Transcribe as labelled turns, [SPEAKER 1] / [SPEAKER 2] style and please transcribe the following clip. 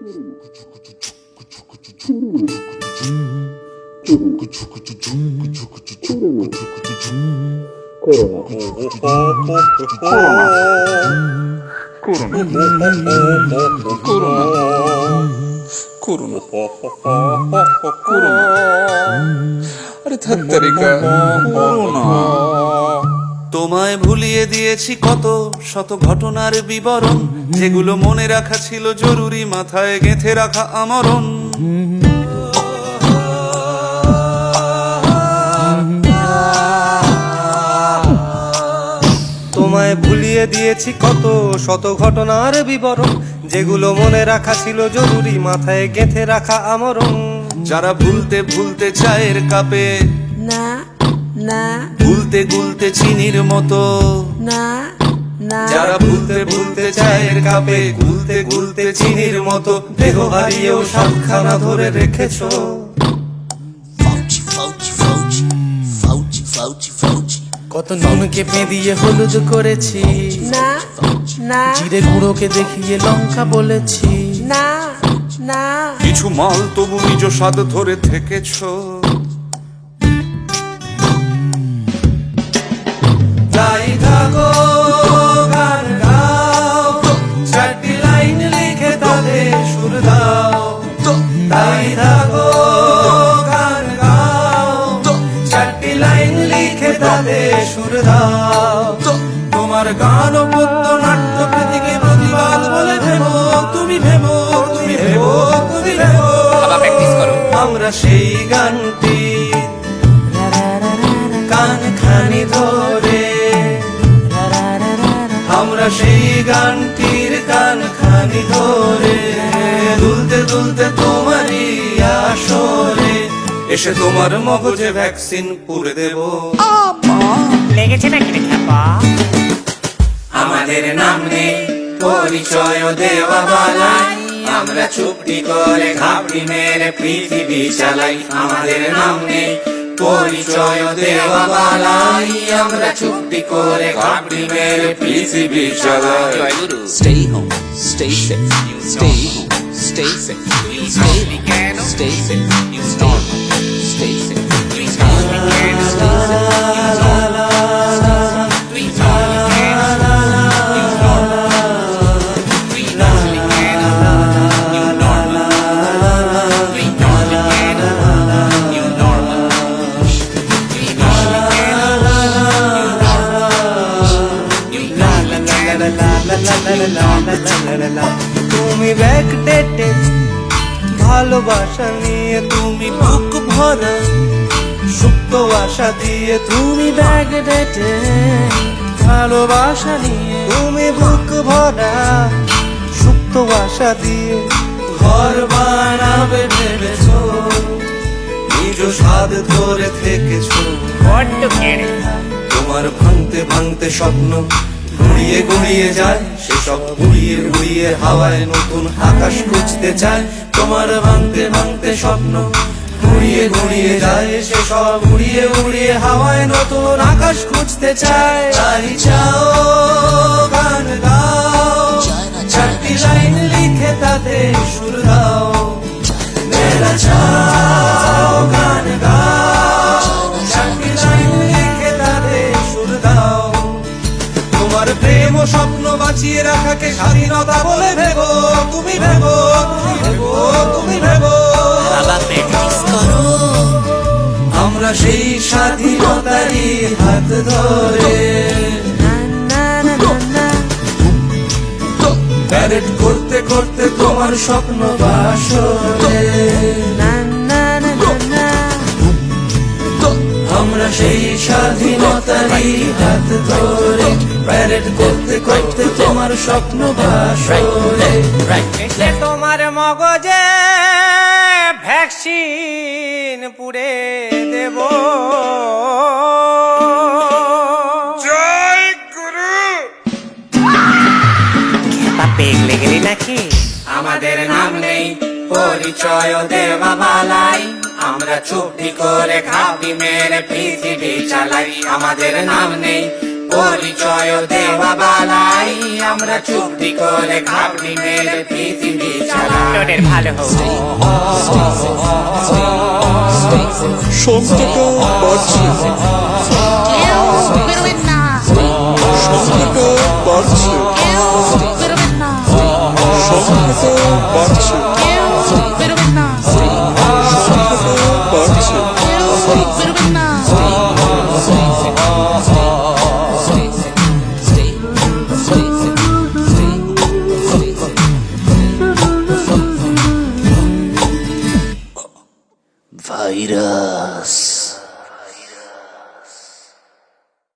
[SPEAKER 1] আরে ধাত্তারিকা তোমায় ভুলিয়ে দিয়েছি কত শত ঘটনার বিবরণ, যেগুলো মনে রাখা ছিল জরুরি, মাথায় গেঁথে রাখা আমরণ।
[SPEAKER 2] তোমায় ভুলিয়ে দিয়েছি কত শত ঘটনার বিবরণ, যেগুলো মনে রাখা ছিল জরুরি, মাথায় গেঁথে রাখা আমরণ।
[SPEAKER 1] যারা ভুলতে ভুলতে চায়ের কাপে
[SPEAKER 3] না না
[SPEAKER 1] গুলতে গুলতে চিনির মতো,
[SPEAKER 3] না না
[SPEAKER 1] যারা ভুলতে ভুলতে চায়ের কাপে গুলতে গুলতে চিনির মতো, দেহ হারিয়েও সাতখানা ধরে রেখেছো।
[SPEAKER 2] কত নুনকে পেঁদিয়ে হলুদ করেছি,
[SPEAKER 3] না না
[SPEAKER 2] জিরে গুঁড়োকে দেখিয়ে লঙ্কা বলেছি।
[SPEAKER 3] না না
[SPEAKER 1] কিছু মাল তবু নিজ স্বাদ ধরে থেকেছো।
[SPEAKER 2] তাই থাকো গান গাও, চারটি লাইন লিখে তাদের সুর দাও। তাই থাকো গান গাও, চারটি লাইন লিখে তাদের সুর দাও। তোমার গান ও পদ্য নাট্য প্রতীকে প্রতিবাদ বলে ভেবো, তুমি ভেবো, তুমি ভেবো, তুমি ভেবো। আমরা সেই গানটি কানখানি ধরে, আমরা সেই গানটির কানখানি ধরে, দুলতে দুলতে তোমারই আসরে এসে তোমার মগজে ভ্যাকসিন পুরে দেব।
[SPEAKER 3] লেগেছে নাকি রে খ্যাপা?
[SPEAKER 2] আমাদের নাম নেই পরিচয় দেওয়া বালাই, আমরা চুপটি করে ঘাপটি মেরে পৃথিবী চালাই। আমাদের নাম নেই পরিচয় দেওয়া বালাই, আমরা চুপটি করে ঘাপটি মেরে পৃথিবী চালাই।
[SPEAKER 4] Stay home, stay safe, stay home, stay safe, stay home, stay safe, stay safe,
[SPEAKER 2] তুমি ব্যাকডেটে ভালোবাসা নিয়ে, তুমি বুক ভরা সুপ্ত আশা দিয়ে। তুমি ব্যাকডেটে ভালোবাসা নিয়ে, তুমি বুক ভরা সুপ্ত আশা দিয়ে। ঘর বানাবে ভেবেছো, নিজ স্বাদ ধরে থেকেছো। তোমার ভাঙতে ভাঙতে স্বপ্ন গুড়িয়ে গুড়িয়ে যায়, সেসব উড়িয়ে উড়িয়ে হাওয়ায় নতুন আকাশ খুঁজতে চায়। তোমার ভাঙতে ভাঙতে স্বপ্ন গুড়িয়ে গুড়িয়ে যায়, সেসব উড়িয়ে উড়িয়ে হাওয়ায় নতুন আকাশ খুঁজতে চায়। তাই চাও গান গাও, চারটি লাইন লিখে তাতে সুর দাও। মেরা চাও গান গাও, চারটি লাইন লিখে তাতে সুর দাও। তোমার প্রেম ও স্বপ্ন বাঁচিয়ে রাখাকে স্বাধীনতা বলে ভেবো, তুমি ভেবো, তুমি ভেবো, তুমি ভেবো। আমরা সেই স্বাধীনতারই হাত ধরে প্যারেড করতে করতে তোমার স্বপ্ন বাসরে। আমরা সেই স্বাধীনতারই হাত ধরে প্যারেড করতে করতে তোমার স্বপ্ন বাসরে। তোমার মগজে ভ্যাকসিন পুরে দেব। জয় গুরু।
[SPEAKER 3] পেগ লেগেলি নাকি?
[SPEAKER 2] আমাদের নাম নেই পরিচয় দেওয়া বালাই, আমরা চুপটি করে ঘাপটি মেরে পৃথিবী চালাই। আমাদের নাম নেই পরিচয় দেওয়া বালাই, আমরা চুপটি করে ঘাপটি মেরে পৃথিবী চালাই।
[SPEAKER 3] তোদের ভালো হোক।
[SPEAKER 4] সংখ্যাটা বাড়ছে,
[SPEAKER 5] কেউ বেরোবেন না,
[SPEAKER 4] সংখ্যাটা বাড়ছে,
[SPEAKER 5] কেউ বেরোবেন না,
[SPEAKER 4] সংখ্যাটা বাড়ছে,
[SPEAKER 5] কেউ বেরোবেন না,
[SPEAKER 4] সংখ্যাটা বাড়ছে।
[SPEAKER 5] কেউ বেরোবেন না।
[SPEAKER 2] ভাইরা